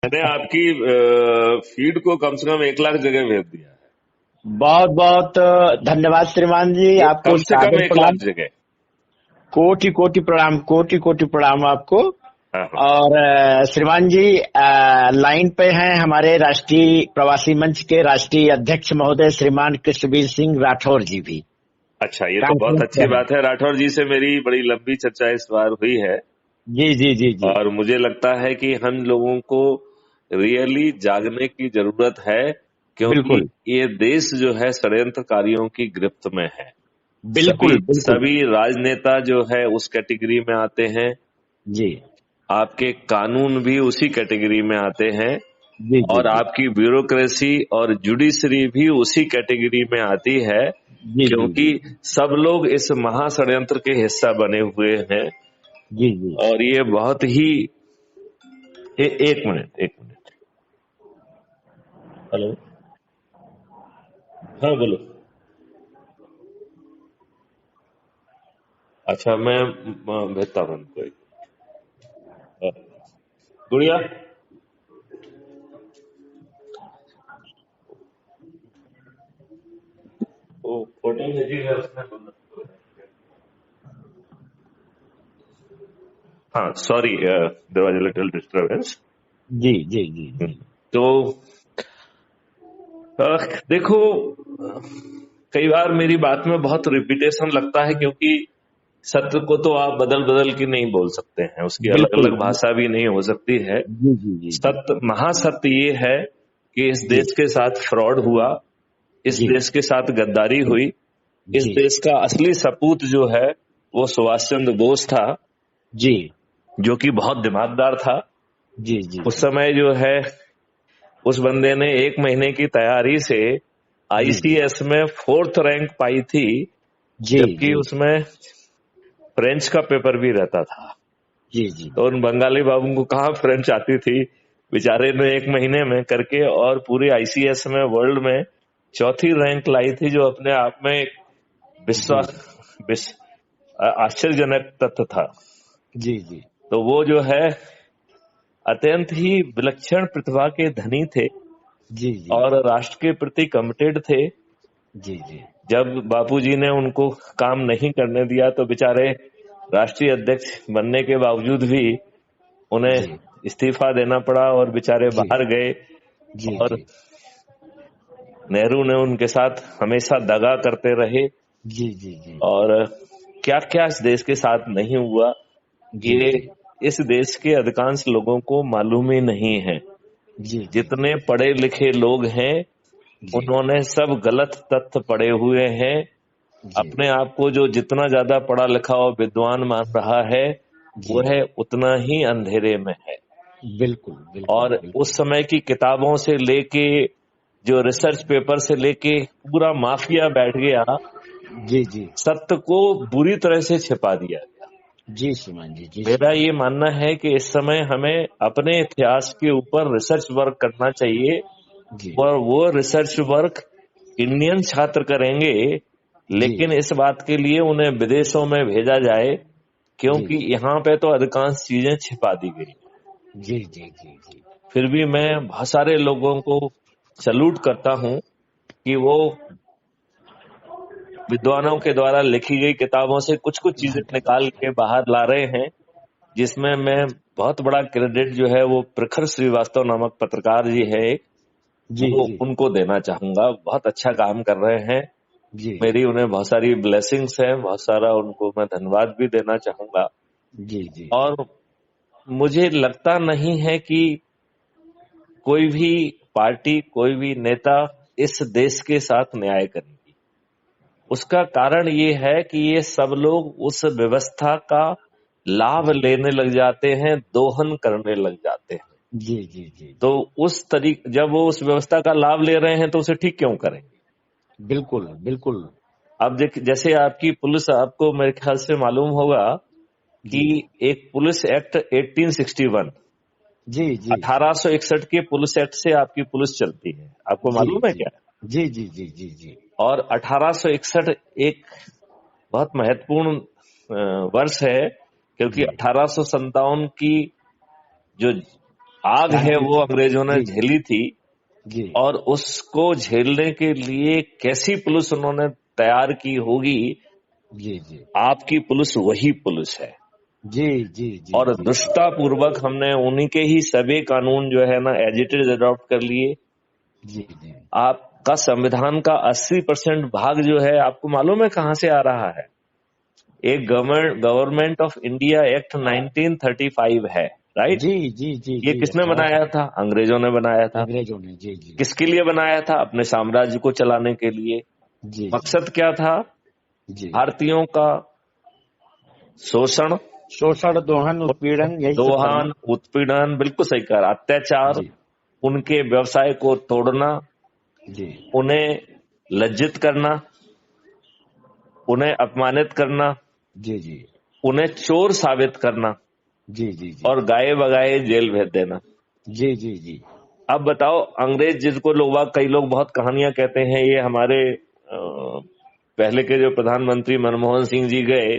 मैंने आपकी फीड को कम से कम 1 लाख जगह भेज दिया है। बहुत बहुत धन्यवाद श्रीमान जी, आपको कम से कम सादर 1 लाख प्रणाम। जगह। कोटि कोटि प्रणाम, कोटि कोटि प्रणाम आपको। हाँ हाँ। और श्रीमान जी लाइन पे हैं हमारे राष्ट्रीय प्रवासी मंच के राष्ट्रीय अध्यक्ष महोदय श्रीमान कृष्णवीर सिंह राठौर जी भी। अच्छा, ये तो बहुत अच्छी बात है। राठौर जी से मेरी बड़ी लंबी चर्चा इस बार हुई है जी जी जी जी। और मुझे लगता है कि हम लोगों को रियली जागने की जरूरत है, क्योंकि बिल्कुल ये देश जो है षड्यंत्रकारियों की गिरफ्त में है। बिल्कुल बिल्कुल सभी राजनेता जो है उस कैटेगरी में आते हैं, जी आपके कानून भी उसी कैटेगरी में आते हैं जी जी और जी आपकी ब्यूरोक्रेसी और जुडिशरी भी उसी कैटेगरी में आती है, जी जी क्योंकि जी सब लोग इस महाषड्यंत्र के हिस्सा बने हुए हैं। जी जी। और ये बहुत ही एक मिनट। हेलो, हाँ बोलो। अच्छा, मैं भेजता हूँ उनको गुड़िया। वो फोटो भेजी है उसमें। हाँ sorry, there was a little disturbance. जी जी जी जी तो देखो, कई बार मेरी बात में बहुत रिपीटेशन लगता है, क्योंकि सत्य को तो आप बदल बदल के नहीं बोल सकते हैं, उसकी अलग बिल्कुल अलग भाषा भी नहीं हो सकती है। जी जी जी जी सत्य, महासत्य ये है कि इस जी देश के साथ फ्रॉड हुआ, इस जी देश के साथ गद्दारी हुई। इस जी देश का असली सपूत जो है वो सुभाष चंद्र बोस था, जी जो कि बहुत दिमागदार था। जी जी उस समय जो है उस बंदे ने 1 महीने की तैयारी से जी जी आईसीएस में 4th रैंक पाई थी, जी जबकि जी उसमें फ्रेंच का पेपर भी रहता था। जी जी तो उन बंगाली बाबू को कहाँ फ्रेंच आती थी, बेचारे ने 1 महीने में करके और पूरी आईसीएस में वर्ल्ड में 4थी रैंक लाई थी, जो अपने आप में एक जी विश्वास आश्चर्यजनक तथ्य था। जी जी तो वो जो है अत्यंत ही विलक्षण प्रतिभा के धनी थे जी जी और राष्ट्र के प्रति कमिटेड थे। जी जी जब बापूजी ने उनको काम नहीं करने दिया तो बेचारे राष्ट्रीय अध्यक्ष बनने के बावजूद भी उन्हें जी इस्तीफा देना पड़ा और बेचारे जी बाहर गए। जी और जी नेहरू ने उनके साथ हमेशा दगा करते रहे। जी जी जी और क्या क्या इस देश के साथ नहीं हुआ, जी ये जी इस देश के अधिकांश लोगों को मालूम ही नहीं है। जी जी जितने पढ़े लिखे लोग हैं जी उन्होंने सब गलत तथ्य पढ़े हुए हैं। जी अपने आप को जो जितना ज्यादा पढ़ा लिखा और विद्वान मान रहा है, जी वह उतना ही अंधेरे में है। बिल्कुल बिल्कुल और बिल्कुल उस समय की किताबों से लेके, जो रिसर्च पेपर से लेके, पूरा माफिया बैठ गया, जी जी सत्य को बुरी तरह से छिपा दिया गया। जी श्रीमान जी जी मेरा श्रीमान ये मानना है कि इस समय हमें अपने इतिहास के ऊपर रिसर्च वर्क करना चाहिए, जी और वो रिसर्च वर्क इंडियन छात्र करेंगे, जी लेकिन इस बात के लिए उन्हें विदेशों में भेजा जाए, जी क्योंकि यहाँ पे तो अधिकांश चीजें छिपा दी गई। जी जी जी जी फिर भी मैं बहुत सारे लोगों को सैल्यूट करता हूँ कि वो विद्वानों के द्वारा लिखी गई किताबों से कुछ कुछ चीजें निकाल के बाहर ला रहे हैं, जिसमें मैं बहुत बड़ा क्रेडिट जो है वो प्रखर श्रीवास्तव नामक पत्रकार जी है एक, जी वो जी उनको देना चाहूंगा। बहुत अच्छा काम कर रहे हैं। जी मेरी उन्हें बहुत सारी ब्लेसिंग्स हैं, बहुत सारा उनको मैं धन्यवाद भी देना चाहूंगा। जी जी जी और मुझे लगता नहीं है कि कोई भी पार्टी, कोई भी नेता इस देश के साथ न्याय करेगी। उसका कारण ये है कि ये सब लोग उस व्यवस्था का लाभ जी लेने लग जाते हैं, दोहन करने लग जाते हैं। जी जी जी तो जी उस तरीके, जब वो उस व्यवस्था का लाभ ले रहे हैं तो उसे ठीक क्यों करेंगे। बिल्कुल बिल्कुल अब जैसे आपकी पुलिस, आपको मेरे ख्याल से मालूम होगा कि जी एक पुलिस एक्ट 1861, जी जी जी 1861 के पुलिस एक्ट से आपकी पुलिस चलती है, आपको जी मालूम है जी क्या। जी जी जी जी जी और 1861 एक बहुत महत्वपूर्ण वर्ष है, क्योंकि जी 1857 की जो आग है क्रांति वो थी। अंग्रेजों ने जी झेली थी, जी और उसको झेलने के लिए कैसी पुलिस उन्होंने तैयार की होगी। जी जी आपकी पुलिस वही पुलिस है, जी जी जी और जी जी दुष्टापूर्वक हमने उन्हीं के ही सभी कानून जो है ना एजिटेड अडॉप्ट कर लिए। जी जी आपका संविधान का 80% भाग जो है, आपको मालूम है कहां से आ रहा है? एक गवर्नमेंट ऑफ इंडिया एक्ट 1935 है, राइट? जी जी जी ये जी किसने 1800 बनाया था? अंग्रेजों ने बनाया था। अंग्रेजों ने। जी जी किसके लिए बनाया था? अपने साम्राज्य को चलाने के लिए। जी जी मकसद क्या था? जी भारतीयों का शोषण, शोषण, दोहन, उत्पीड़न, यही सब करना। दोहन, उत्पीड़न, बिल्कुल सही कहा, अत्याचार, जी उनके व्यवसाय को तोड़ना, जी उन्हें लज्जित करना, उन्हें अपमानित करना, जी जी उन्हें चोर साबित करना, जी जी जी और गाए बगाए जेल भेज देना। जी जी जी अब बताओ, अंग्रेज जिसको कई लोग बहुत कहानियां कहते हैं, ये हमारे पहले के जो प्रधानमंत्री मनमोहन सिंह जी गए,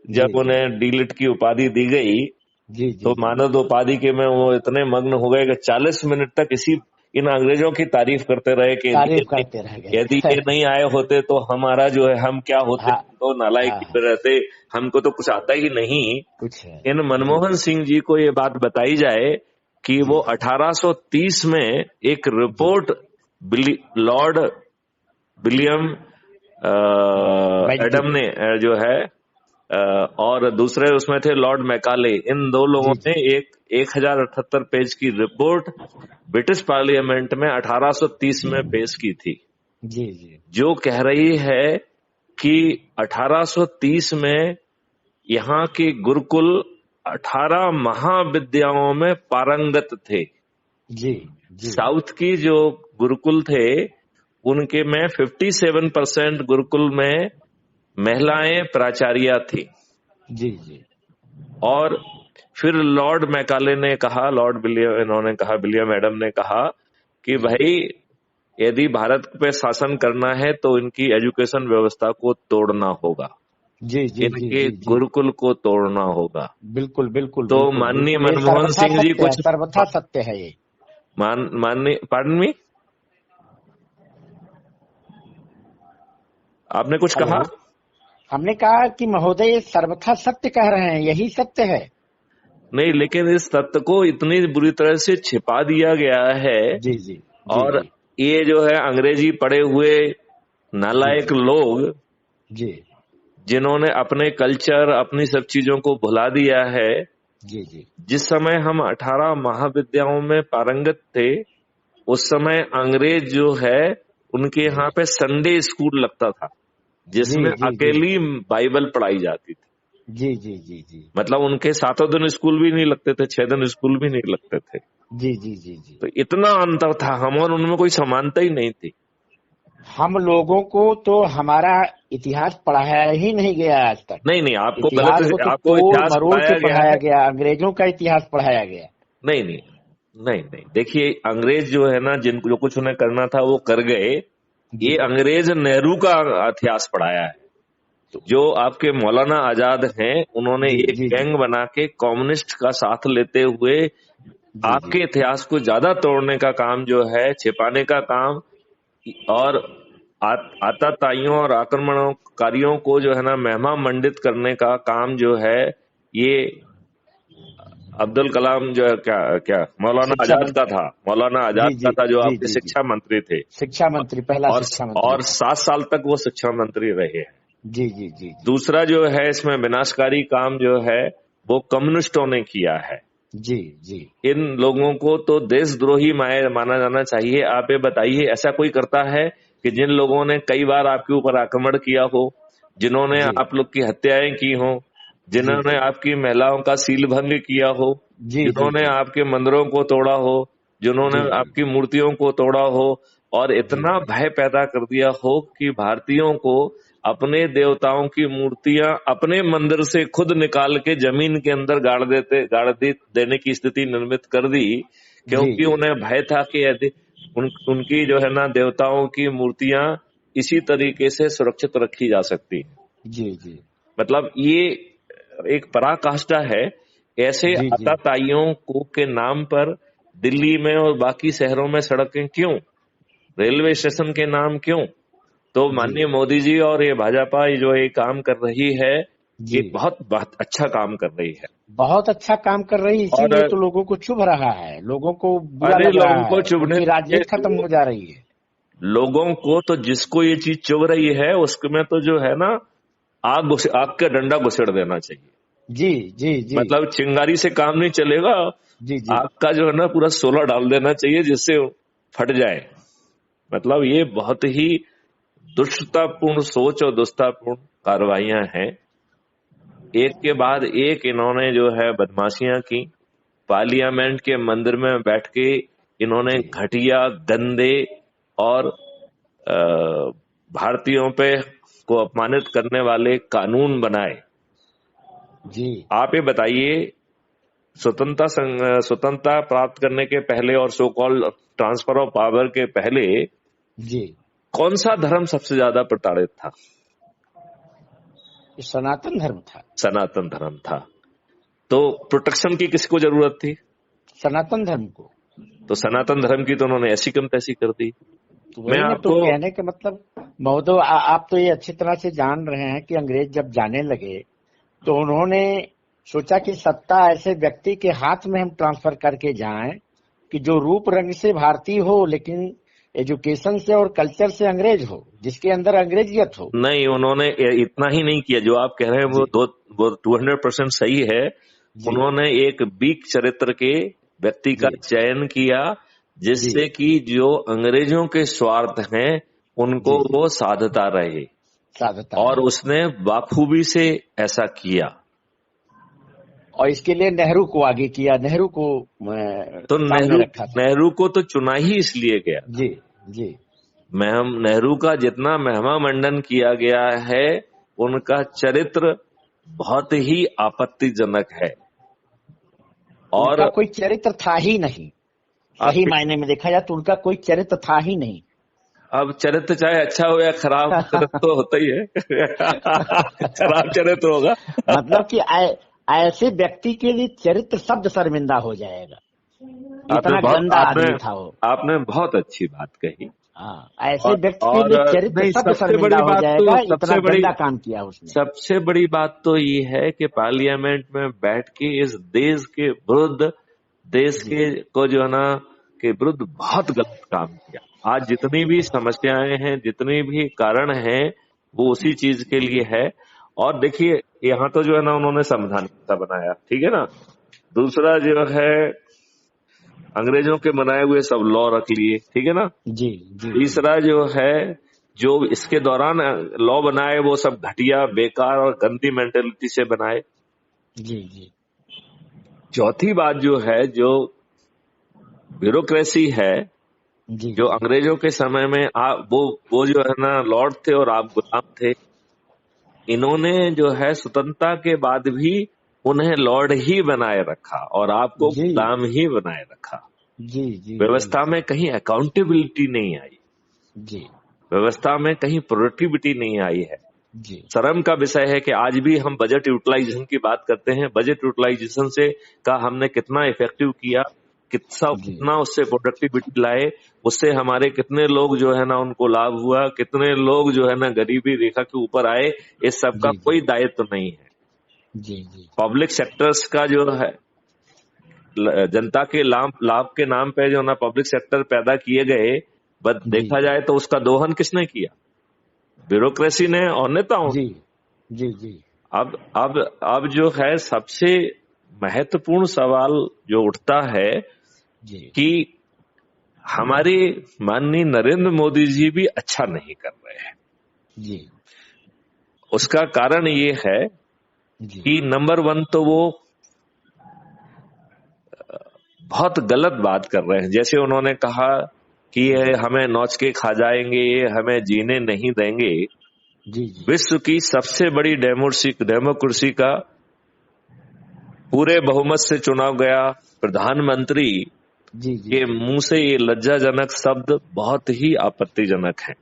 जी जब जी उन्हें डीलिट की उपाधि दी गई, जी तो जी जी मानद उपाधि के में वो इतने मग्न हो गए कि 40 मिनट तक इन अंग्रेजों की तारीफ करते रहे कि तारीफ करते रह यदि गए। ये नहीं आए होते तो हमारा जो है, हम क्या होते, हाँ हम तो नालायक हाँ ही हाँ, रहते, हमको तो कुछ आता ही नहीं। कुछ है। इन जी मनमोहन सिंह जी को ये बात बताई जाए कि जी वो जी 1830 में एक जी report lord William Adam Bentinck. ने जो है, और दूसरे उसमें थे लॉर्ड मैकाले, इन दो लोगों जी ने जी एक 1078 पेज की रिपोर्ट ब्रिटिश पार्लियामेंट में 1830 में पेश की थी, जी जी जो कह रही है कि 1830 में यहाँ के गुरुकुल 18 महाविद्याओं में पारंगत थे। जी जी साउथ की जो गुरुकुल थे, उनके में 57% गुरुकुल में महिलाएं प्राचार्या थी। जी जी और फिर लॉर्ड मैकाले ने कहा, विलियम एडम ने कहा कि जी भाई, यदि भारत पे शासन करना है तो इनकी एजुकेशन व्यवस्था को तोड़ना होगा, जी जी जी इनके जी जी गुरुकुल को तोड़ना होगा। बिल्कुल बिल्कुल तो बिल्कुल माननीय बिल्कुल, ये मनमोहन सर्वथा सिंह जी सत्य है, कुछ सर्वथा सत्य है ये। माननीय, पार्डन मी, आपने कुछ हेलो, कहा? हमने कहा कि महोदय ये सर्वथा सत्य कह रहे हैं, यही सत्य है। नहीं, लेकिन इस तथ्य को इतनी बुरी तरह से छिपा दिया गया है। जी जी जी और जी ये जो है अंग्रेजी पढ़े हुए जी नालायक जी लोग, जी जिन्होंने अपने कल्चर, अपनी सब चीजों को भुला दिया है। जी जी जिस समय हम 18 महाविद्याओं में पारंगत थे, उस समय अंग्रेज जो है, उनके जी यहाँ पे संडे स्कूल लगता था, जी जिसमें जी जी अकेली बाइबल पढ़ाई जाती थी। जी जी जी जी मतलब उनके 7 दिन स्कूल भी नहीं लगते थे, 6 दिन स्कूल भी नहीं लगते थे। जी जी जी जी तो इतना अंतर था, हम और उनमें कोई समानता ही नहीं थी। हम लोगों को तो हमारा इतिहास पढ़ाया ही नहीं गया आज तक। नहीं नहीं, आपको गलत, इतिहास को तो आपको तोड़ इतिहास मरोड़ के पढ़ाया गया पढ़ाया है। गया, अंग्रेजों का इतिहास पढ़ाया गया। नहीं नहीं नहीं नहीं, देखिए, अंग्रेज जो है ना, जिन जो कुछ उन्हें करना था वो कर गए। जी ये अंग्रेज नेहरू का इतिहास पढ़ाया है। जो आपके मौलाना आजाद हैं, उन्होंने जी एक जी जी गैंग बना के कम्युनिस्ट का साथ लेते हुए जी जी आपके इतिहास को ज्यादा तोड़ने का काम जो है, छिपाने का काम, और आताताइयों और आक्रमणकारियों को जो है ना महिमा मंडित करने का काम जो है, ये अब्दुल कलाम जो है, क्या क्या मौलाना शिक्षा आजाद का मंत्री। था, मौलाना जी आजाद का जी था, जो जी आपके जी जी शिक्षा मंत्री थे। शिक्षा मंत्री, पहला और शिक्षा मंत्री था। 7 साल तक वो शिक्षा मंत्री रहे हैं। जी जी जी जी दूसरा जो है, इसमें विनाशकारी काम जो है, वो कम्युनिस्टों ने किया है। जी जी इन लोगों को तो देशद्रोही माना जाना चाहिए। आप ये बताइए, ऐसा कोई करता है कि जिन लोगों ने कई बार आपके ऊपर आक्रमण किया हो, जिन्होंने जी आप लोग की हत्याएं की हो, जी जिन्होंने जी आपकी महिलाओं का सीलभंग किया हो, जी जी जिन्होंने जी आपके मंदिरों को तोड़ा हो, जिन्होंने जी जी आपकी मूर्तियों को तोड़ा हो, और जी इतना भय पैदा कर दिया हो कि भारतीयों को अपने देवताओं की मूर्तियां अपने मंदिर से खुद निकाल के जमीन के अंदर देने की स्थिति निर्मित कर दी, जी क्योंकि जी उन्हें भय था कि यदि उनकी जो है ना देवताओं की मूर्तियां इसी तरीके से सुरक्षित रखी जा सकती है। जी जी मतलब ये एक पराकाष्ठा है। ऐसे जी जी आताताइयों को के नाम पर दिल्ली में और बाकी शहरों में सड़कें क्यों, रेलवे स्टेशन के नाम क्यों? तो माननीय मोदी जी और ये भाजपा जो ये काम कर रही है, ये बहुत बहुत अच्छा काम कर रही है, बहुत अच्छा काम कर रही है। और इसीलिए तो लोगों को चुभ रहा है, लोगों को बुरा अरे लग रहा लोगों को है, चुभने उनकी राजनीति खत्म हो जा रही है। लोगों को तो जिसको ये चीज चुभ रही है उसमें तो जो है ना आग का डंडा घुसेड़ देना चाहिए। जी जी जी। मतलब चिंगारी से काम नहीं चलेगा, जी जी। आग का जो है ना पूरा सोलह डाल देना चाहिए जिससे फट जाए। मतलब ये बहुत ही दुष्टतापूर्ण सोच और दुष्टतापूर्ण कार्रवाइयां हैं। एक के बाद एक इन्होंने जो है बदमाशियां की। पार्लियामेंट के मंदिर में बैठ के इन्होंने घटिया, गंदे और भारतीयों पे को अपमानित करने वाले कानून बनाए। जी। आप ये बताइए, स्वतंत्रता प्राप्त करने के पहले और so called transfer of power के पहले जी कौन सा धर्म सबसे ज्यादा प्रताड़ित था? सनातन धर्म था। सनातन धर्म था। तो प्रोटेक्शन की किसको जरूरत थी? सनातन धर्म को। तो सनातन धर्म की तो उन्होंने ऐसी कम तैसी कर दी। तो वही ना, तो कहने का मतलब महोदय आप तो ये अच्छी तरह से जान रहे हैं कि अंग्रेज जब जाने लगे तो उन्होंने सोचा कि सत्ता ऐसे व्यक्ति के हाथ में हम ट्रांसफर करके जाएं कि जो रूप रंग से भारतीय हो लेकिन एजुकेशन से और कल्चर से अंग्रेज हो, जिसके अंदर अंग्रेजियत हो। नहीं, उन्होंने इतना ही नहीं किया। जो आप कह रहे हैं वो 200% सही है। उन्होंने एक वीक चरित्र के व्यक्ति का चयन किया जिससे कि जो अंग्रेजों के स्वार्थ हैं उनको वो साधता रहे, और उसने बाखूबी से ऐसा किया। और इसके लिए नेहरू को आगे किया, नेहरू को तो नेहरू को तो चुना ही इसलिए गया। जी जी। नेहरू का जितना महिमा मंडन किया गया है, उनका चरित्र बहुत ही आपत्तिजनक है। और उनका कोई चरित्र था ही नहीं, सही मायने में देखा जाए तो उनका कोई चरित्र था ही नहीं। अब चरित्र चाहे अच्छा हो या खराब, चरित्र तो होता ही है। खराब चरित्र होगा। मतलब कि ऐसे व्यक्ति के लिए चरित्र शब्द शर्मिंदा हो जाएगा, इतना गंदा आदमी था वो। आपने बहुत अच्छी बात कही। ऐसे व्यक्ति के लिए चरित्र शब्द शर्मिंदा हो जाएगा, इतना गंदा काम किया उसने। सबसे बड़ी बात तो ये है कि पार्लियामेंट में बैठ के इस देश के विरुद्ध, देश के को जो है ना के विरुद्ध बहुत गलत काम किया। आज जितनी भी समस्याएं हैं, जितने भी कारण हैं, वो उसी चीज के लिए है। और देखिए यहाँ तो जो है ना उन्होंने संविधान बनाया, ठीक है ना। दूसरा जो है अंग्रेजों के बनाए हुए सब लॉ रख लिए, ठीक है ना। जी जी। तीसरा जो है जो इसके दौरान लॉ बनाए वो सब घटिया, बेकार और गंदी मेंटेलिटी से बनाए। जी जी। चौथी बात जो है, जो ब्यूरोक्रेसी है, जो अंग्रेजों के समय में वो जो है ना लॉर्ड थे और आप गुलाम थे। इन्होंने जो है स्वतंत्रता के बाद भी उन्हें लॉर्ड ही बनाए रखा और आपको गुलाम ही बनाए रखा। जी जी। व्यवस्था में कहीं अकाउंटेबिलिटी नहीं आई। जी। व्यवस्था में कहीं प्रोडक्टिविटी नहीं आई है। जी। शर्म का विषय है कि आज भी हम बजट यूटिलाइजेशन की बात करते हैं। बजट यूटिलाइजेशन से का हमने कितना इफेक्टिव किया, कितना उससे प्रोडक्टिविटी लाए, उससे हमारे कितने लोग जो है ना उनको लाभ हुआ, कितने लोग जो है ना गरीबी रेखा के ऊपर आए, इस सब का कोई दायित्व नहीं है। जी जी। पब्लिक सेक्टर्स का जो है जनता के लाभ के नाम पे जो ना पब्लिक सेक्टर पैदा किए गए, बट देखा जाए तो उसका दोहन किसने किया? ब्यूरोक्रेसी ने और नेताओं। जी जी जी। अब जो है सबसे महत्वपूर्ण सवाल जो उठता है कि हमारे माननीय नरेंद्र मोदी जी भी अच्छा नहीं कर रहे हैं। जी। उसका कारण ये है कि नंबर 1 तो वो बहुत गलत बात कर रहे हैं। जैसे उन्होंने कहा कि ये हमें नोच के खा जाएंगे, ये हमें जीने नहीं देंगे। विश्व की सबसे बड़ी डेमोक्रेसी का पूरे बहुमत से चुनाव गया प्रधानमंत्री के मुंह से ये लज्जाजनक शब्द बहुत ही आपत्तिजनक है।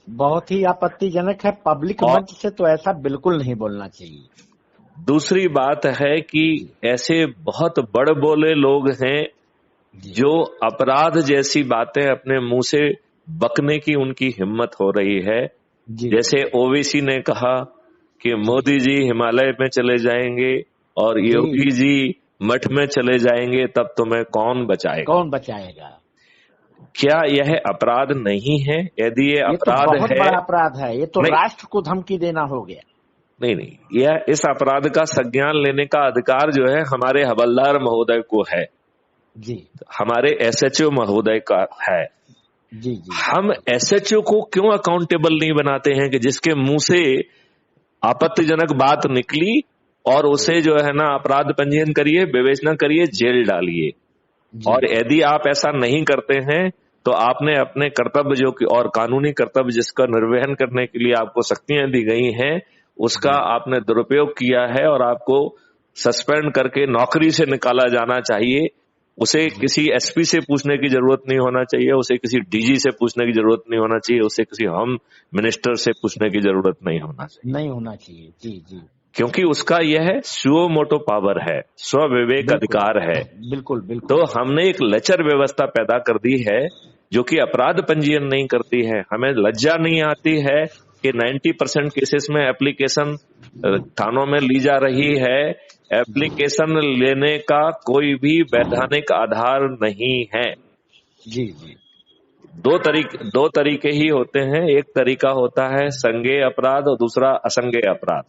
बहुत ही आपत्तिजनक है। पब्लिक मंच से तो ऐसा बिल्कुल नहीं बोलना चाहिए। दूसरी बात है कि ऐसे बहुत बड़ बोले लोग हैं जो अपराध जैसी बातें अपने मुंह से बकने की उनकी हिम्मत हो रही है। जैसे ओवैसी ने कहा कि मोदी जी हिमालय में चले जाएंगे और योगी जी मठ में चले जाएंगे, तब तुम्हें कौन बचाएगा? क्या यह अपराध नहीं है? यदि ये अपराध तो बहुत बड़ा अपराध है, ये तो राष्ट्र को धमकी देना हो गया। नहीं, यह इस अपराध का संज्ञान लेने का अधिकार जो है हमारे हवलदार महोदय को है जी, हमारे एसएचओ महोदय का है जी। हम एसएचओ को क्यों अकाउंटेबल नहीं बनाते हैं कि जिसके मुंह से आपत्तिजनक बात निकली और उसे जो है ना अपराध पंजीयन करिए, विवेचना करिए, जेल डालिए। और यदि आप ऐसा नहीं करते हैं तो आपने अपने कर्तव्य जो कि और कानूनी कर्तव्य जिसका निर्वहन करने के लिए आपको शक्तियां दी गई हैं उसका आपने दुरुपयोग किया है और आपको सस्पेंड करके नौकरी से निकाला जाना चाहिए। उसे किसी एसपी से पूछने की जरूरत नहीं होना चाहिए, उसे किसी डीजी से पूछने की जरूरत नहीं होना चाहिए, उसे किसी होम मिनिस्टर से पूछने की जरूरत नहीं होना चाहिए। जी। क्योंकि उसका यह सुओ मोटो पावर है, स्वविवेक अधिकार है। बिल्कुल। तो हमने एक लचर व्यवस्था पैदा कर दी है जो कि अपराध पंजीयन नहीं करती है। हमें लज्जा नहीं आती है कि 90% केसेस में एप्लीकेशन थानों में ली जा रही है। एप्लीकेशन लेने का कोई भी वैधानिक आधार नहीं है। जी। दो तरीके ही होते हैं, एक तरीका होता है संज्ञेय अपराध और दूसरा असंज्ञेय अपराध।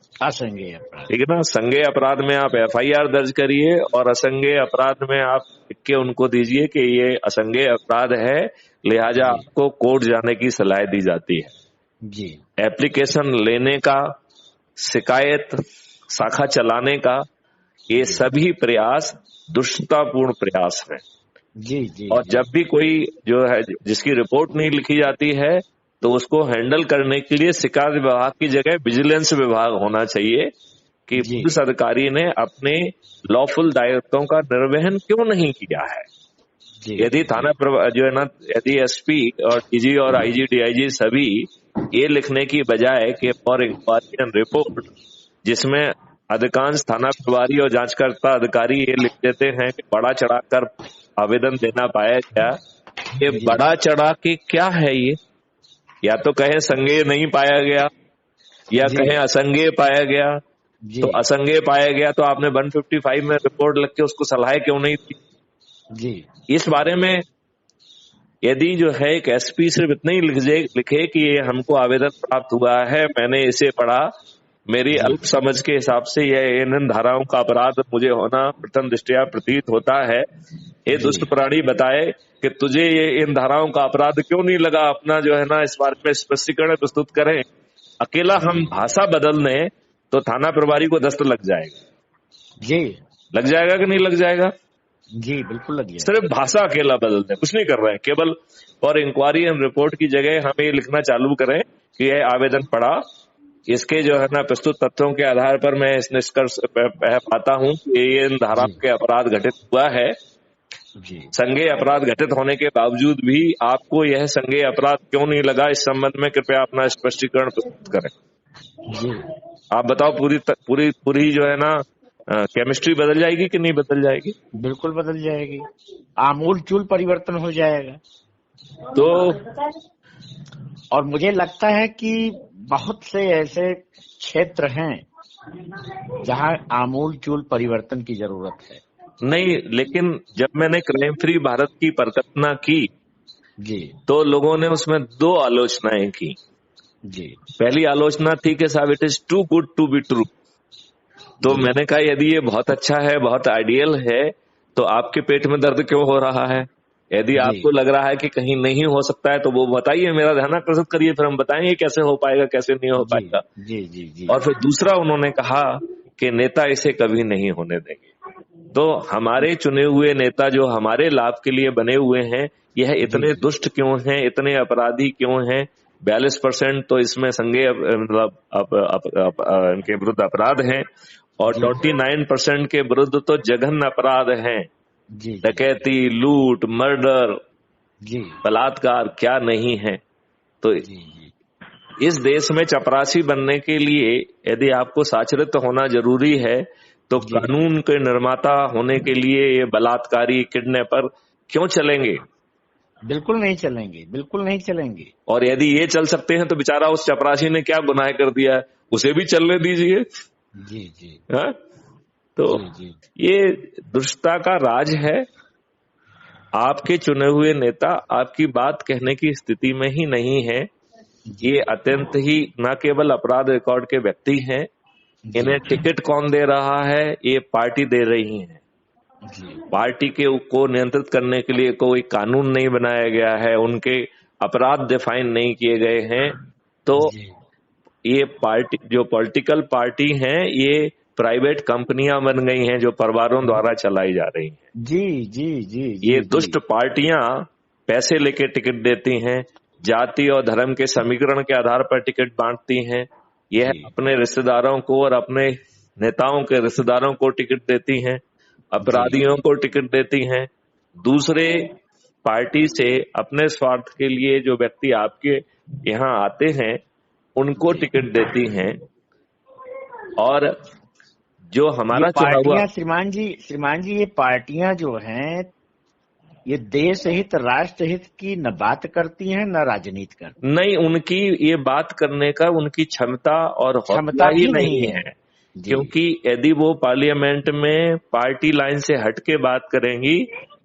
ठीक है ना? संज्ञेय अपराध में आप एफआईआर दर्ज करिए और असंज्ञेय अपराध में आप लिख के उनको दीजिए कि ये असंज्ञेय अपराध है, लिहाजा आपको कोर्ट जाने की सलाह दी जाती है। जी। एप्लीकेशन लेने का, शिकायत शाखा चलाने का, ये सभी प्रयास दुष्टतापूर्ण प्रयास हैं। जी। और जब भी कोई जो है जिसकी रिपोर्ट नहीं लिखी जाती है तो उसको हैंडल करने के लिए शिकायत विभाग की जगह विजिलेंस विभाग होना चाहिए कि पुलिस अधिकारी ने अपने लॉफुल दायित्वों का निर्वहन क्यों नहीं किया है। यदि थाना जो है ना, यदि एसपी और डीजी और आईजी डीआईजी सभी ये लिखने की बजाय कि फॉर इंक्वायरी एंड रिपोर्ट, जिसमें अधिकांश थाना प्रभारी और जांचकर्ता अधिकारी ये लिख देते हैं कि बड़ा चढ़ाकर आवेदन देना पाया गया। ये बड़ा चढ़ा के क्या है? ये या तो कहें संज्ञेय नहीं पाया गया या कहें असंज्ञेय पाया गया। तो असंज्ञेय पाया गया तो आपने 155 में रिपोर्ट लिख के उसको सलाह क्यों नहीं दी? जी। इस बारे में यदि जो है एक एसपी सिर्फ इतना ही लिखे कि ये हमको आवेदन प्राप्त हुआ है, मैंने इसे पढ़ा, मेरी अल्प समझ के हिसाब से यह इन धाराओं का अपराध मुझे होना प्रथम दृष्टया प्रतीत होता है। ये दुष्ट प्राणी बताए कि तुझे ये इन धाराओं का अपराध क्यों नहीं लगा, अपना जो है ना इस बारे में स्पष्टीकरण प्रस्तुत करें। अकेला हम भाषा बदल दें तो थाना प्रभारी को दस्त लग जाएगा। जी, लग जाएगा कि नहीं लग जाएगा? जी बिल्कुल लग जाएगा। सिर्फ भाषा अकेला बदल दें, कुछ नहीं कर रहे हैं, केवल फॉर इंक्वायरी एंड रिपोर्ट की जगह हम ये लिखना चालू करें कि यह आवेदन पड़ा, इसके जो है ना प्रस्तुत तथ्यों के आधार पर मैं इस निष्कर्ष पाता हूं कि ये इन धाराओं के अपराध घटित हुआ है। संज्ञेय अपराध घटित होने के बावजूद भी आपको यह संज्ञेय अपराध क्यों नहीं लगा, इस संबंध में कृपया अपना स्पष्टीकरण प्रस्तुत करें। जी। आप बताओ, पूरी जो है ना केमिस्ट्री बदल जाएगी कि नहीं बदल जाएगी? बिल्कुल बदल जाएगी, आमूल चूल परिवर्तन हो जाएगा। तो और मुझे लगता है कि बहुत से ऐसे क्षेत्र हैं जहां आमूल चूल परिवर्तन की जरूरत है। नहीं, लेकिन जब मैंने क्राइम फ्री भारत की परिकल्पना की जी, तो लोगों ने उसमें दो आलोचनाएं की। जी, पहली आलोचना थी कि साहब it is too good to be true. तो मैंने कहा यदि ये बहुत अच्छा है, बहुत आइडियल है, तो आपके पेट में दर्द क्यों हो रहा है? यदि आपको लग रहा है कि कहीं नहीं हो सकता है तो वो बताइए, मेरा ध्यान आकर्षित करिए, फिर हम बताएंगे कैसे हो पाएगा, कैसे नहीं हो पाएगा। जी। और फिर दूसरा उन्होंने कहा कि नेता इसे कभी नहीं होने देंगे। तो हमारे चुने हुए नेता जो हमारे लाभ के लिए बने हुए हैं, यह इतने दुष्ट क्यों हैं, इतने अपराधी क्यों हैं? 42% तो इसमें संज्ञेय मतलब इनके विरुद्ध अपराध हैं और 29% के विरुद्ध तो जघन्य अपराध हैं। डकैती, लूट, मर्डर, बलात्कार, क्या नहीं है। तो इस देश में चपरासी बनने के लिए यदि आपको साचरित्र होना जरूरी है तो कानून के निर्माता होने के लिए ये बलात्कारी, किडनैपर क्यों चलेंगे? बिल्कुल नहीं चलेंगे, बिल्कुल नहीं चलेंगे। और यदि ये चल सकते हैं तो बेचारा उस चपरासी ने क्या गुनाह कर दिया है, उसे भी चलने दीजिए। जी जी हाँ? तो जी जी ये दुष्टता का राज है। आपके चुने हुए नेता आपकी बात कहने की स्थिति में ही नहीं है। जी ये अत्यंत ही न केवल अपराध रिकॉर्ड के व्यक्ति हैं, जी इन्हें टिकट कौन दे रहा है? ये पार्टी दे रही है। जी पार्टी के को नियंत्रित करने के लिए कोई कानून नहीं बनाया गया है, उनके अपराध डिफाइन नहीं किए गए हैं। तो जी ये पार्टी जो पॉलिटिकल पार्टी हैं, ये प्राइवेट कंपनियां बन गई हैं जो परिवारों द्वारा चलाई जा रही हैं। जी जी जी ये जी दुष्ट पार्टियां पैसे लेके टिकट देती हैं, जाति और धर्म के समीकरण के आधार पर टिकट बांटती हैं। यह जी अपने रिश्तेदारों को और अपने नेताओं के रिश्तेदारों को टिकट देती हैं, अपराधियों को टिकट देती हैं। दूसरे पार्टी से अपने स्वार्थ के लिए जो व्यक्ति आपके यहाँ आते हैं उनको जी। टिकट देती हैं। और जो ये हमारा चुना हुआ, पार्टियां श्रीमान जी, ये पार्टियां जो हैं, ये देश हित राष्ट्र हित की न बात करती हैं न राजनीति करती। नहीं, उनकी ये बात करने का उनकी क्षमता और हौसला क्षमता ही भी नहीं नहीं है। है। जी क्योंकि यदि वो पार्लियामेंट में पार्टी लाइन से हट के बात करेंगी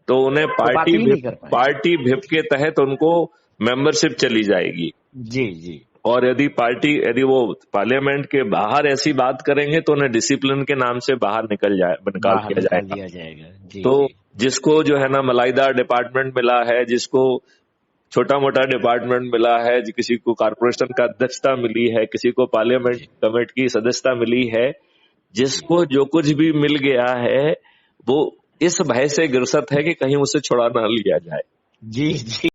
तो उन्हें तो बात ही नहीं कर पाएंगे। पार्टी व्हिप के तहत उनको मेंबरशिप चली जाएगी। जी जी और यदि वो पार्लियामेंट के बाहर ऐसी बात करेंगे तो उन्हें डिसिप्लिन के नाम से बाहर निकाल बाहर दिया निकाल जाएगा। दिया जाएगा। जी तो जी जिसको जो है ना मलाईदार डिपार्टमेंट मिला है, जिसको छोटा मोटा डिपार्टमेंट मिला है, किसी को कारपोरेशन का अध्यक्षता मिली है, किसी को पार्लियामेंट जी कमेटी की सदस्यता मिली है, जी जिसको जो कुछ भी मिल गया है वो इस भय से ग्रसित है कि कहीं उसे छुड़ा ना लिया जाए। जी जी